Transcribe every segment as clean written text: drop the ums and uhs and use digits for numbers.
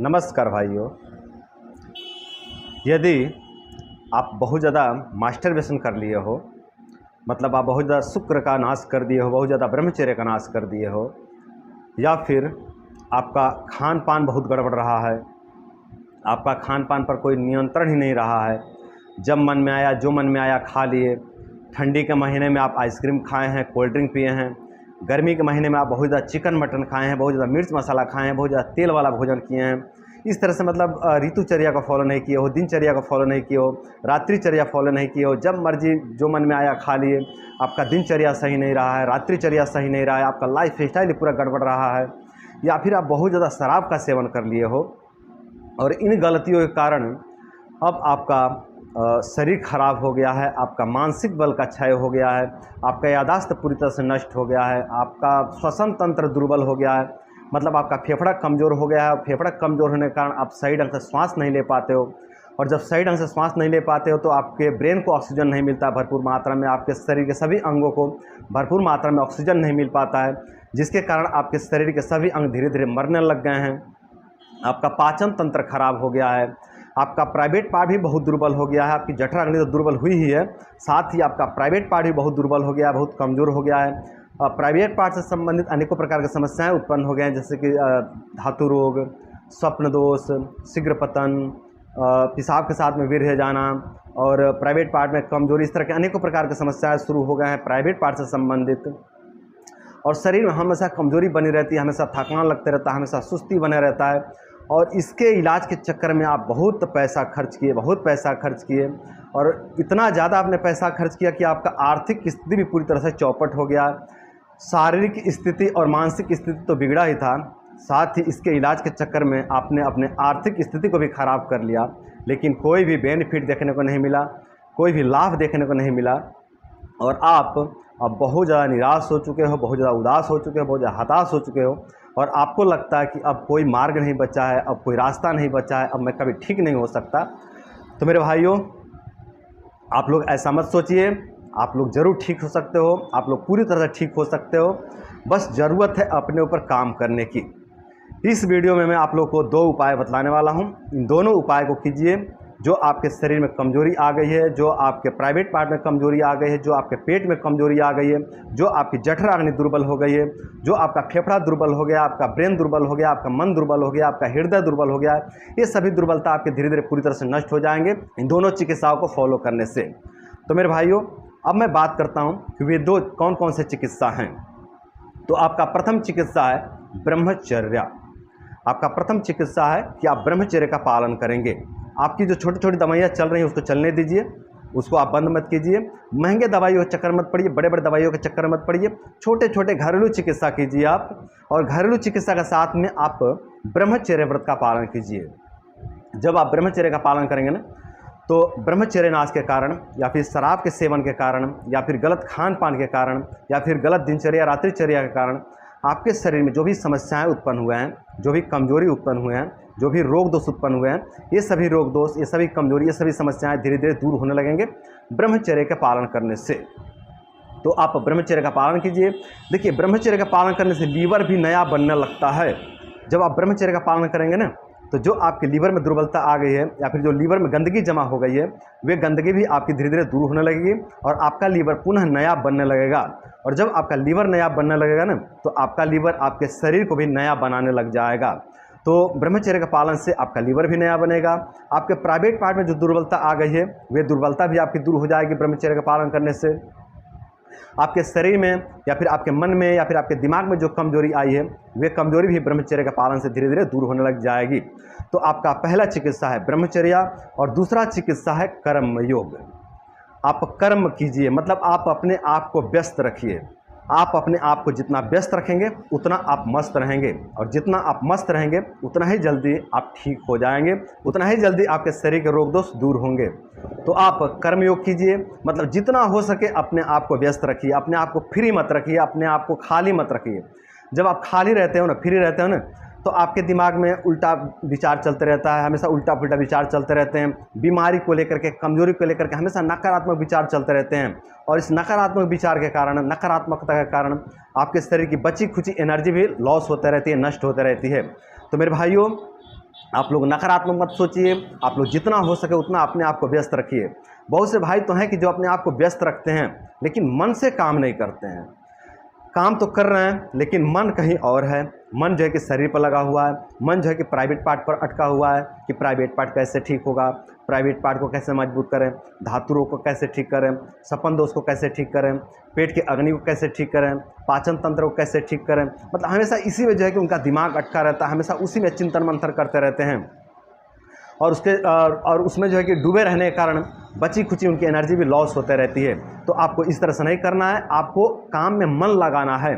नमस्कार भाइयों। यदि आप बहुत ज़्यादा मास्टरबेशन कर लिए हो, मतलब आप बहुत ज़्यादा शुक्र का नाश कर दिए हो, बहुत ज़्यादा ब्रह्मचर्य का नाश कर दिए हो, या फिर आपका खान पान बहुत गड़बड़ रहा है, आपका खान पान पर कोई नियंत्रण ही नहीं रहा है, जब मन में आया जो मन में आया खा लिए। ठंडी के महीने में आप आइसक्रीम खाए हैं, कोल्ड ड्रिंक पिए हैं, गर्मी के महीने में आप बहुत ज़्यादा चिकन मटन खाए हैं, बहुत ज़्यादा मिर्च मसाला खाए हैं, बहुत ज़्यादा तेल वाला भोजन किए हैं। इस तरह से मतलब ऋतुचर्या को फॉलो नहीं किए हो, दिनचर्या को फॉलो नहीं किए हो, रात्रिचर्या फॉलो नहीं किए हो, जब मर्जी जो मन में आया खा लिए। आपका दिनचर्या सही नहीं रहा है, रात्रिचर्या सही नहीं रहा है, आपका लाइफ स्टाइल पूरा गड़बड़ रहा है, या फिर आप बहुत ज़्यादा शराब का सेवन कर लिए हो। और इन गलतियों के कारण अब आपका शरीर खराब हो गया है, आपका मानसिक बल का क्षय हो गया है, आपका याददाश्त पूरी तरह से नष्ट हो गया है, आपका श्वसन तंत्र दुर्बल हो गया है, मतलब आपका फेफड़ा कमज़ोर हो गया है। और फेफड़ा कमज़ोर होने के कारण आप सही ढंग से श्वास नहीं ले पाते हो, और जब सही ढंग से श्वास नहीं ले पाते हो तो आपके ब्रेन को ऑक्सीजन नहीं मिलता भरपूर मात्रा में, आपके शरीर के सभी अंगों को भरपूर मात्रा में ऑक्सीजन नहीं मिल पाता है, जिसके कारण आपके शरीर के सभी अंग धीरे धीरे मरने लग गए हैं। आपका पाचन तंत्र खराब हो गया है, आपका प्राइवेट पार्ट भी बहुत दुर्बल हो गया है। आपकी जठराग्नि तो दुर्बल हुई ही है, साथ ही आपका प्राइवेट पार्ट भी बहुत दुर्बल हो गया है, बहुत कमज़ोर हो गया है। प्राइवेट पार्ट से संबंधित अनेकों प्रकार की समस्याएं उत्पन्न हो गए हैं, जैसे कि धातु रोग, स्वप्न दोष, शीघ्र पतन, पेशाब के साथ में वीर्य जाना, और प्राइवेट पार्ट में कमजोरी, इस तरह के अनेकों प्रकार की समस्याएं शुरू हो गए हैं प्राइवेट पार्ट से संबंधित। और शरीर में हमेशा कमजोरी बनी रहती है, हमेशा थकान लगते रहता है, हमेशा सुस्ती बने रहता है। और इसके इलाज के चक्कर में आप बहुत पैसा खर्च किए, बहुत पैसा खर्च किए, और इतना ज़्यादा आपने पैसा खर्च किया कि आपका आर्थिक स्थिति भी पूरी तरह से चौपट हो गया। शारीरिक स्थिति और मानसिक स्थिति तो बिगड़ा ही था, साथ ही इसके इलाज के चक्कर में आपने अपने आर्थिक स्थिति को भी ख़राब कर लिया, लेकिन कोई भी बेनिफिट देखने को नहीं मिला, कोई भी लाभ देखने को नहीं मिला। और आप अब बहुत ज़्यादा निराश हो चुके हो, बहुत ज़्यादा उदास हो चुके हो, बहुत ज़्यादा हताश हो चुके हो, और आपको लगता है कि अब कोई मार्ग नहीं बचा है, अब कोई रास्ता नहीं बचा है, अब मैं कभी ठीक नहीं हो सकता। तो मेरे भाइयों, आप लोग ऐसा मत सोचिए, आप लोग ज़रूर ठीक हो सकते हो, आप लोग पूरी तरह से ठीक हो सकते हो, बस ज़रूरत है अपने ऊपर काम करने की। इस वीडियो में मैं आप लोग को 2 उपाय बतलाने वाला हूं। इन दोनों उपाय को कीजिए। जो आपके शरीर में कमजोरी आ गई है, जो आपके प्राइवेट पार्ट में कमजोरी आ गई है, जो आपके पेट में कमजोरी आ गई है, जो आपकी जठराग्नि दुर्बल हो गई है, जो आपका फेफड़ा दुर्बल हो गया, आपका ब्रेन दुर्बल हो गया, आपका मन दुर्बल हो गया, आपका हृदय दुर्बल हो गया, ये सभी दुर्बलता आपके धीरे धीरे पूरी तरह से नष्ट हो जाएंगे इन दोनों चिकित्साओं को फॉलो करने से। तो मेरे भाइयों, अब मैं बात करता हूँ कि वे 2 कौन कौन से चिकित्सा हैं। तो आपका प्रथम चिकित्सा है ब्रह्मचर्या। आपका प्रथम चिकित्सा है कि आप ब्रह्मचर्य का पालन करेंगे। आपकी जो छोटी छोटी दवाइयाँ चल रही हैं उसको चलने दीजिए, उसको आप बंद मत कीजिए। महंगे दवाइयों के चक्कर मत पड़िए, बड़े बड़े दवाइयों के चक्कर मत पड़िए। छोटे छोटे घरेलू चिकित्सा कीजिए आप, और घरेलू चिकित्सा के साथ में आप ब्रह्मचर्य व्रत का पालन कीजिए। जब आप ब्रह्मचर्य का पालन करेंगे ना, तो ब्रह्मचर्य नाश के कारण, या फिर शराब के सेवन के कारण, या फिर गलत खान पान के कारण, या फिर गलत दिनचर्या रात्रिचर्या के कारण आपके शरीर में जो भी समस्याएं उत्पन्न हुए हैं, जो भी कमजोरी उत्पन्न हुए हैं, जो भी रोग दोष उत्पन्न हुए हैं, ये सभी रोग दोष, ये सभी कमजोरी, ये सभी समस्याएं धीरे धीरे दूर होने लगेंगे ब्रह्मचर्य के पालन करने से। तो आप ब्रह्मचर्य का पालन कीजिए। देखिए, ब्रह्मचर्य का पालन करने से लीवर भी नया बनने लगता है। जब आप ब्रह्मचर्य का पालन करेंगे ना, तो जो आपके लीवर में दुर्बलता आ गई है, या फिर जो लीवर में गंदगी जमा हो गई है, वे गंदगी भी आपकी धीरे धीरे दूर होने लगेगी, और आपका लीवर पुनः नया बनने लगेगा। और जब आपका लीवर नया बनने लगेगा ना, तो आपका लीवर आपके शरीर को भी नया बनाने लग जाएगा। तो ब्रह्मचर्य के पालन से आपका लीवर भी नया बनेगा। आपके प्राइवेट पार्ट में जो दुर्बलता आ गई है, वे दुर्बलता भी आपकी दूर हो जाएगी ब्रह्मचर्य का पालन करने से। आपके शरीर में, या फिर आपके मन में, या फिर आपके दिमाग में जो कमजोरी आई है, वे कमजोरी भी ब्रह्मचर्य के पालन से धीरे धीरे दूर होने लग जाएगी। तो आपका पहला चिकित्सा है ब्रह्मचर्या, और दूसरा चिकित्सा है कर्म योग। आप कर्म कीजिए, मतलब आप अपने आप को व्यस्त रखिए। आप अपने आप को जितना व्यस्त रखेंगे उतना आप मस्त रहेंगे, और जितना आप मस्त रहेंगे उतना ही जल्दी आप ठीक हो जाएंगे, उतना ही जल्दी आपके शरीर के रोग दोष दूर होंगे। तो आप कर्मयोग कीजिए, मतलब जितना हो सके अपने आप को व्यस्त रखिए, अपने आप को फ्री मत रखिए, अपने आप को खाली मत रखिए। जब आप खाली रहते हो ना, फ्री रहते हो ना, तो आपके दिमाग में उल्टा विचार चलते रहता है, हमेशा उल्टा पुल्टा विचार चलते रहते हैं। बीमारी को लेकर के, कमजोरी को लेकर के हमेशा नकारात्मक विचार चलते रहते हैं, और इस नकारात्मक विचार के कारण, नकारात्मकता के कारण आपके शरीर की बची खुची एनर्जी भी लॉस होती रहती है, नष्ट होती रहती है। तो मेरे भाइयों, आप लोग नकारात्मक मत सोचिए, आप लोग जितना हो सके उतना अपने आप को व्यस्त रखिए। बहुत से भाई तो हैं कि जो अपने आप को व्यस्त रखते हैं लेकिन मन से काम नहीं करते हैं। काम तो कर रहे हैं लेकिन मन कहीं और है। मन जो है कि शरीर पर लगा हुआ है, मन जो है कि प्राइवेट पार्ट पर अटका हुआ है कि प्राइवेट पार्ट कैसे ठीक होगा, प्राइवेट पार्ट को कैसे मजबूत करें, धातु रोग को कैसे ठीक करें, सपन दोष को कैसे ठीक करें, पेट की अग्नि को कैसे ठीक करें, पाचन तंत्र को कैसे ठीक करें। मतलब हमेशा इसी में जो है कि उनका दिमाग अटका रहता है, हमेशा उसी में चिंतन मंथन करते रहते हैं और उसमें जो है कि डूबे रहने के कारण बची खुची उनकी एनर्जी भी लॉस होते रहती है। तो आपको इस तरह से नहीं करना है, आपको काम में मन लगाना है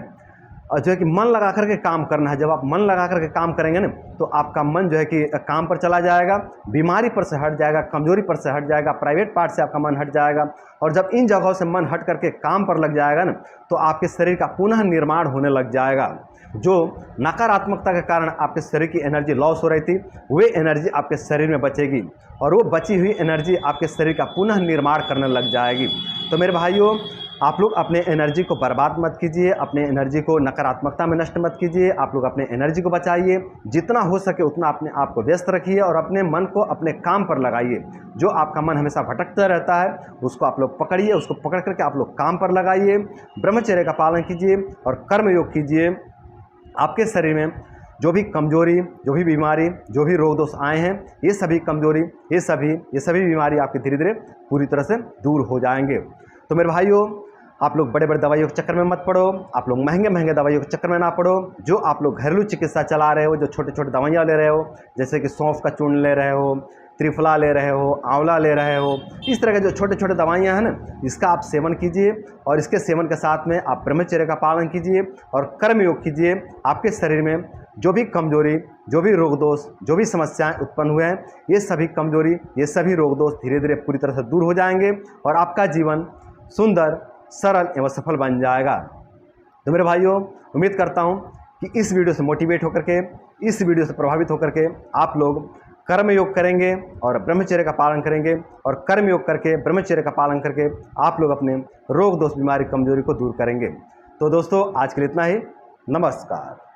और जो है कि मन लगा करके काम करना है। जब आप मन लगा करके काम करेंगे ना तो आपका मन जो है कि काम पर चला जाएगा, बीमारी पर से हट जाएगा, कमजोरी पर से हट जाएगा, प्राइवेट पार्ट से आपका मन हट जाएगा। और जब इन जगहों से मन हट करके काम पर लग जाएगा ना तो आपके शरीर का पुनः निर्माण होने लग जाएगा। जो नकारात्मकता के कारण आपके शरीर की एनर्जी लॉस हो रही थी वे एनर्जी आपके शरीर में बचेगी और वो बची हुई एनर्जी आपके शरीर का पुनः निर्माण करने लग जाएगी। तो मेरे भाइयों, आप लोग अपने एनर्जी को बर्बाद मत कीजिए, अपने एनर्जी को नकारात्मकता में नष्ट मत कीजिए। आप लोग अपने एनर्जी को बचाइए, जितना हो सके उतना अपने आप को व्यस्त रखिए और अपने मन को अपने काम पर लगाइए। जो आपका मन हमेशा भटकता रहता है उसको आप लोग पकड़िए, उसको पकड़ करके आप लोग काम पर लगाइए, ब्रह्मचर्य का पालन कीजिए और कर्मयोग कीजिए। आपके शरीर में जो भी कमजोरी, जो भी बीमारी, जो भी रोग दोष आए हैं, ये सभी कमजोरी, ये सभी बीमारी आपके धीरे धीरे पूरी तरह से दूर हो जाएंगे। तो मेरे भाइयों, आप लोग बड़े बड़े दवाइयों के चक्कर में मत पड़ो, आप लोग महंगे महंगे दवाइयों के चक्कर में ना पड़ो। जो आप लोग घरेलू चिकित्सा चला रहे हो, जो छोटे छोटे दवाइयाँ ले रहे हो, जैसे कि सौंफ का चूर्ण ले रहे हो, त्रिफला ले रहे हो, आंवला ले रहे हो, इस तरह के जो छोटे छोटे दवाइयाँ हैं ना, इसका आप सेवन कीजिए और इसके सेवन के साथ में आप ब्रह्मचर्य का पालन कीजिए और कर्मयोग कीजिए। आपके शरीर में जो भी कमजोरी, जो भी रोग दोष, जो भी समस्याएं उत्पन्न हुए हैं, ये सभी कमजोरी, ये सभी रोग दोष धीरे धीरे पूरी तरह से दूर हो जाएंगे और आपका जीवन सुंदर, सरल एवं सफल बन जाएगा। तो मेरे भाइयों, उम्मीद करता हूँ कि इस वीडियो से मोटिवेट होकर के, इस वीडियो से प्रभावित होकर के आप लोग कर्मयोग करेंगे और ब्रह्मचर्य का पालन करेंगे और कर्मयोग करके, ब्रह्मचर्य का पालन करके आप लोग अपने रोग दोष, बीमारी, कमजोरी को दूर करेंगे। तो दोस्तों, आज के लिए इतना ही। नमस्कार।